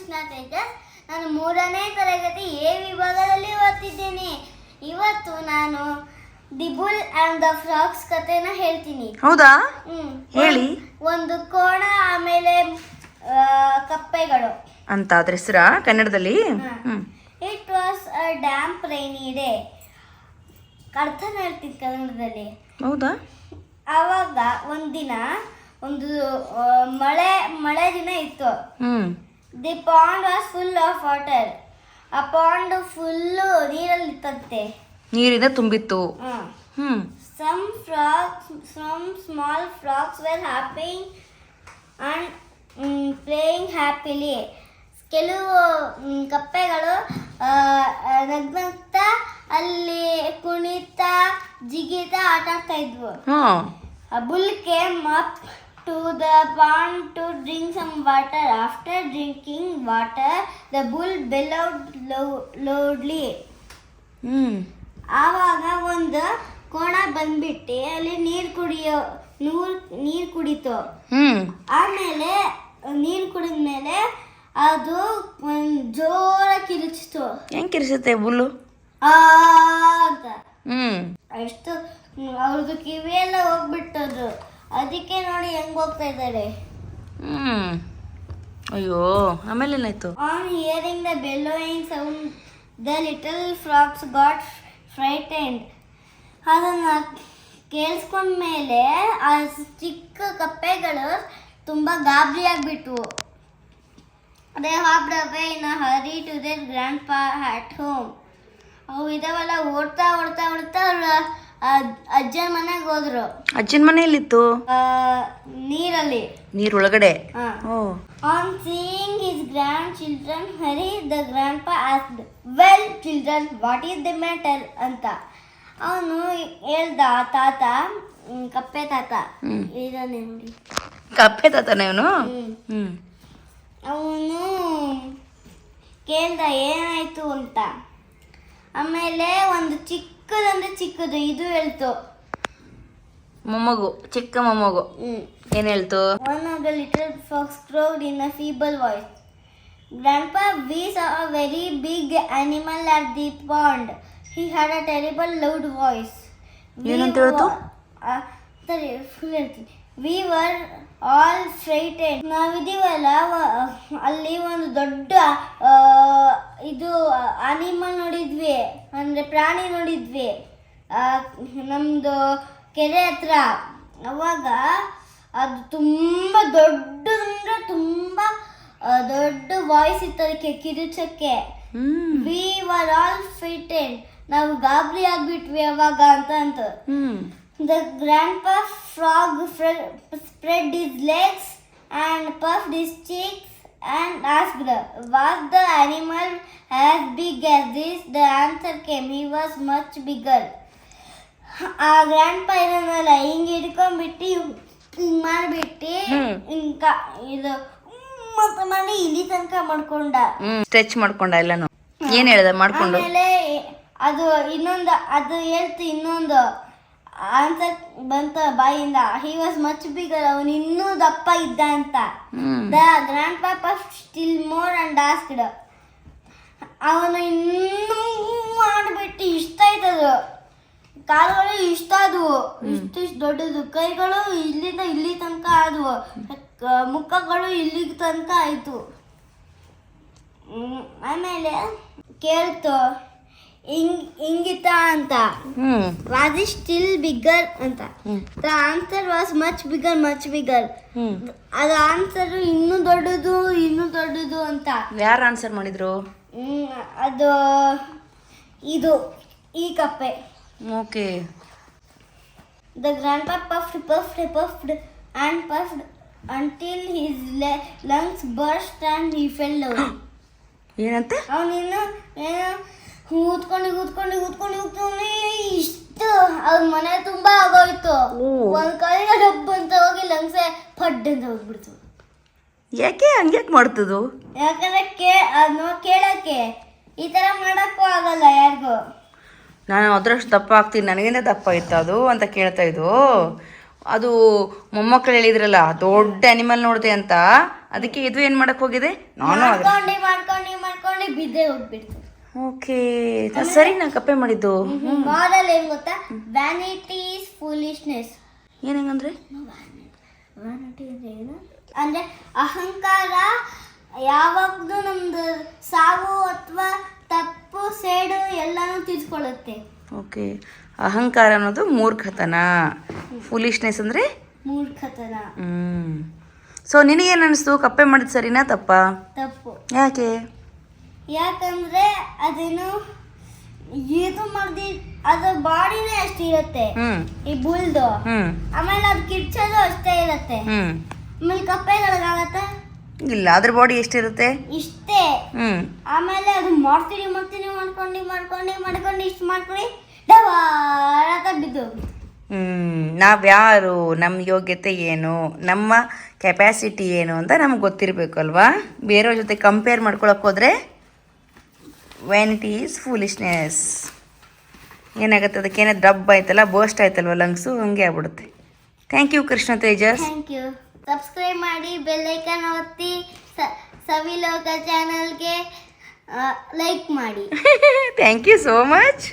ಕೃಷ್ಣ ತೇಜಸ್. ನಾನು 3ನೇ ತರಗತಿ ಎ ವಿಭಾಗದಲ್ಲಿ ಓದ್ತಿದ್ದೇನೆ. ಇವತ್ತು ನಾನು the bull and the frogs ಕಥೆನ ಹೇಳ್ತೀನಿ. ಹೌದಾ? ಹೇಳಿ. ಒಂದು ಕೋಣ, ಆಮೇಲೆ ಕಪ್ಪೆಗಳು ಅಂತ ಅದ್ರ ಹೆಸರಾ ಕನ್ನಡದಲ್ಲಿ? It was a damp rainy day. ಅರ್ಥ ಹೇಳ್ತೀನಿ ಕನ್ನಡದಲ್ಲಿ. ಹೌದಾ? ಆವಾಗ ಒಂದಿನ ಒಂದು ಮಳೆ ದಿನ ಇತ್ತು. The pond was full of water. ಆ ಪಾಂಡ್ ಫುಲ್ಲು ನೀರಲ್ಲಿ ಇತ್ತಂತೆ. ನೀರಿನ ತುಂಬಿತ್ತು. Some small frogs were happy and playing happily. ಕೆಲವು ಕಪ್ಪೆಗಳು ನಗ್ನಗ್ತಾ ಅಲ್ಲಿ ಕುಣಿತಾ ಜಿಗಿತಾ ಆಟ ಆಡ್ತಾ ಇದ್ವು. A bull came up to the pond to drink some water. After drinking water, the bull bellowed loudly. ಆವಾಗ ಒಂದು ಕೋಣ ಬಂದ್ಬಿಟ್ಟು ಅಲ್ಲಿ ನೀರು ಕುಡಿತು. ಆಮೇಲೆ ನೀರು ಕುಡಿದ್ಮೇಲೆ ಅದು ಒಂದು ಜೋರ ಕಿರಿಚಿತು. ಹೆಂಗ್ ಕಿರಿಸುತ್ತೆ ಬುಲ್ಲು ಅಂತ? ಎಷ್ಟು ಅವ್ರದ್ದು ಕಿವಿಯೆಲ್ಲ ಹೋಗ್ಬಿಟ್ಟದು. ಅದಕ್ಕೆ ನೋಡಿ ಹೆಂಗ್ ಹೋಗ್ತಾ ಇದ್ದಾರೆ. ಅಯ್ಯೋ, ಆಮೇಲೆ ಏನಾಯ್ತು? On hearing the bellowing sound the little frogs got frightened. ಅದನ್ನ ಕೇಳಿಸ್ಕೊಂಡ್ಮೇಲೆ ಆ ಚಿಕ್ಕ ಕಪ್ಪೆಗಳು ತುಂಬಾ ಗಾಬರಿ ಆಗ್ಬಿಟ್ವು. They hopped away in a hurry to their grandpa at home. ಅವು ಇದಾವಲ್ಲ, ಓಡ್ತಾ ಓಡ್ತಾ ಓಡ್ತಾ ಅಜ್ಜನ ಮನೆಗೆ ಹೋದ್ರು. ಅಜ್ಜನ ಮನೆಯಲ್ಲಿತ್ತು? ನೀರಲ್ಲಿ, ನೀರೊಳಗಡೆ. On seeing his grandchildren hurry, the grandpa asked, well children, what is the matter ಅಂತ. ಅವನು ಹೇಳ್ದ, ತಾತ, ಕಪ್ಪೆ ತಾತ ಇದಾನೆ ನೋಡಿ. ಕಪ್ಪೆ ತಾತನೇ ಅವನು? ಅವನು ಕೇಳ್ದ ಏನಾಯ್ತು ಅಂತ. ಆಮೇಲೆ ಒಂದು ಚಿಕ್ಕದು ಇದು ಹೇಳ್ತು. ಮೊಮ್ಮಗು, ಚಿಕ್ಕ ಮೊಮ್ಮಗು ಏನ್ ಹೇಳ್ತು? One of the little fox crowed in a feeble voice, Grandpa, we saw a very big animal at the pond. He had a terrible loud voice. ಏನಂತ ಹೇಳ್ತು? ಸರಿ, ಫುಲ್ ಹೇಳ್ತೀನಿ. We were all frightened. ನಾವಿದೀವಲ್ಲ, ಅಲ್ಲಿ ಒಂದು ದೊಡ್ಡ ಇದು animal ನೋಡಿದ್ವಿ, ಅಂದರೆ ಪ್ರಾಣಿ ನೋಡಿದ್ವಿ ನಮ್ಮದು ಕೆರೆ ಹತ್ರ. ಅವಾಗ ಅದು ತುಂಬ ದೊಡ್ಡದಂದ್ರೆ ತುಂಬ ದೊಡ್ಡ ವಾಯ್ಸ್ ಇತ್ತು ಅದಕ್ಕೆ ಕಿರುಚಕ್ಕೆ. We were all frightened. ನಾವು ಗಾಬರಿ ಆಗ್ಬಿಟ್ವಿ ಅವಾಗ ಅಂತ. The grandpa frog spread his legs and puffed his cheeks and asked, was the animal as big as this? The answer came, he was much bigger. ಆ grand ಪಾ ಏನಲ್ಲ, ಹಿಂಗೆ ಹಿಡ್ಕೊಂಡ್ಬಿಟ್ಟು ಹಿಂಗೆ ಮಾಡಿಬಿಟ್ಟು ಇದು ಮತ್ತೆ ಮಾಡಿ ಇಲ್ಲಿ ತನಕ ಮಾಡ್ಕೊಂಡ, ಸ್ಟ್ರೆಚ್ ಮಾಡ್ಕೊಂಡ ಎಲ್ಲಾನು. ಏನ್ ಹೇಳ್ದ ಮಾಡ್ಕೊಂಡು? ಆಮೇಲೆ ಅದು ಇನ್ನೊಂದು ಅದು ಹೇಳ್ತು, ಇನ್ನೊಂದು ಆನ್ಸರ್ ಬಂತ ಬಾಯಿಂದ. He was much bigger. ಅವನು ಇನ್ನೂ ದಪ್ಪ ಇದ್ದ ಅಂತ. ದ ಗ್ರ್ಯಾಂಡ್ ಪಾಪಾ ಸ್ಟಿಲ್ ಮೋರ್ ಅಂಡ್ ಆಸ್ಕ್ಡ್. ಅವನು ಇನ್ನೂ ಮಾಡಿಬಿಟ್ಟು ಇಷ್ಟ ಆಯ್ತದು. ಕಾಲುಗಳು ಇಷ್ಟ ಆದವು, ಇಷ್ಟು ದೊಡ್ಡದು. ಕೈಗಳು ಇಲ್ಲಿಂದ ಇಲ್ಲಿ ತನಕ ಆದವು, ಮುಖಗಳು ಇಲ್ಲಿಗೆ ತನಕ ಆಯ್ತು. ಆಮೇಲೆ ಕೇಳ್ತು, ಹಿಂಗಿತ್ತ ಅಂತ. ವಾಸ್ ಇಟ್ ಸ್ಟಿಲ್ ಬಿಗರ್ ಅಂತ. The answer was much bigger, much bigger. ಅದು ಆನ್ಸರ್ ಇನ್ನೂ ದೊಡ್ಡದು ಅಂತ. ಯಾರು ಆನ್ಸರ್ ಮಾಡಿದ್ರು? ಅದು ಇದು ಈ ಕಪ್ಪೆ. Okay. The grandpa puffed and puffed until his lungs burst and he fell down. ಏನಂತ? ಅವನಿನ್ನು ಏನೋ ಕೂತ್ಕೊಂಡು ಇಷ್ಟು ಅವ್ರ ಮನೆ ತುಂಬಾ ಆಗೋಯ್ತು. ಒಂದ್ ಕೈಗೆ ಡಬ್ಬ ಅಂತ ಹೋಗಿ ಲಂಗ್ಸೆ ಫಡ್ ಅಂತ ಹೋಗ್ಬಿಡ್ತು. ಯಾಕೆ ಹಂಗ್ಯಾಕೆ ಮಾಡ್ತದು? ಯಾಕಂದ್ರೆ ಕೇಳಕ್ಕೆ ಈ ತರ ಮಾಡಕ್ಕೂ ಆಗಲ್ಲ ಯಾರಿಗೂ. ನಾನು ಅದ್ರಷ್ಟು ದಪ್ಪ ಆಗ್ತೀನಿ, ನನಗೇನೆ ದಪ್ಪ ಇತ್ತು ಅದು ಅಂತ ಕೇಳ್ತಾ ಇದ್ದು. ಅದು ಮೊಮ್ಮಕ್ಕಳು ಹೇಳಿದ್ರಲ್ಲ ದೊಡ್ಡ ಅನಿಮಲ್ ನೋಡಿದೆ ಅಂತ, ಅದಕ್ಕೆ ಇದು ಏನು ಮಾಡಕ್ ಹೋಗಿದೆ? ನಾನು ಮಾಡ್ಕೊಂಡು ಬಿದ್ದೆ ಹೋಗ್ಬಿಡ್ತು. ಓಕೆ ಸರಿ, ನಾ ಕಪ್ಪೆ ಮಾಡಿದ್ದು. ಮಾರಲ್ ಏನ್ ಗೊತ್ತಾ? Vanity is foolishness. ಏನಂಗಂದ್ರೆ ವ್ಯಾನಿಟಿ ಏನು ಅಂದ್ರೆ ಅಹಂಕಾರ ಯಾವಾಗ್ಲೂ ನಮ್ದು ಸಾವು ಅಥವಾ ತಪ್ಪು ಸೇಡು ಎಲ್ಲಾನು ತಿಳ್ಕೊಳ್ಳುತ್ತೆ. ಓಕೆ, ಅಹಂಕಾರ ಅನ್ನೋದು ಮೂರ್ಖತನ, ಫುಲಿಶ್ನೆಸ್ ಅಂದರೆ ಮೂರ್ಖತನ. ಸೊ ನಿನಗೇನು ಅನಿಸ್ತು? ಕಪ್ಪೆ ಮಾಡಿದ್ ಸರಿನಾ ತಪ್ಪಾ? ತಪ್ಪು. ಯಾಕೆ? ಯಾಕಂದ್ರೆ ಅದೇನು ಇದು ಮಾಡ್ದಿ, ಅದು ಬಾಡಿನೇ ಅಷ್ಟೇ ಇರುತ್ತೆ ಈ ಬುಲ್ದು. ಆಮೇಲೆ ಅದು ಕಿಡ್ಸೋದು ಅಷ್ಟೇ ಇರುತ್ತೆ. ಆಮೇಲೆ ಕಪ್ಪೆಗಳಿಗಾಗತ್ತೆ ಇಲ್ಲ, ಅದ್ರ ಬಾಡಿ ಎಷ್ಟಿರುತ್ತೆ? ಇಷ್ಟೇ. ಆಮೇಲೆ ಅದು ಮಾಡ್ಕೊಂಡು ಇಷ್ಟು ಮಾಡ್ಕೊಂಡು ಡಬಾರ ಬಿದ್ದು. ನಾವ್ಯಾರು, ನಮ್ಮ ಯೋಗ್ಯತೆ ಏನು, ನಮ್ಮ ಕೆಪಾಸಿಟಿ ಏನು ಅಂತ ನಮ್ಗೆ ಗೊತ್ತಿರಬೇಕು ಅಲ್ವಾ? ಬೇರೆಯವ್ರ ಜೊತೆ ಕಂಪೇರ್ ಮಾಡ್ಕೊಳಕ್ಕೆ ಹೋದರೆ ವ್ಯಾನಿಟಿ ಈಸ್ ಫೂಲಿಶ್ನೆಸ್. ಏನಾಗುತ್ತೆ, ಅದಕ್ಕೇನೋ ಡಬ್ ಆಯ್ತಲ್ಲ, ಬೋಸ್ಟ್ ಆಯ್ತಲ್ವ ಲಂಗ್ಸು, ಹಂಗೆ ಆಗ್ಬಿಡುತ್ತೆ. Thank you Krishna Tejas. Thank you. Subscribe ಮಾಡಿ, ಬೆಲ್ ಐಕಾನ್ ಒತ್ತಿ, ಸವಿಲೋಕ ಚಾನಲ್ಗೆ ಲೈಕ್ ಮಾಡಿ. Thank you so much.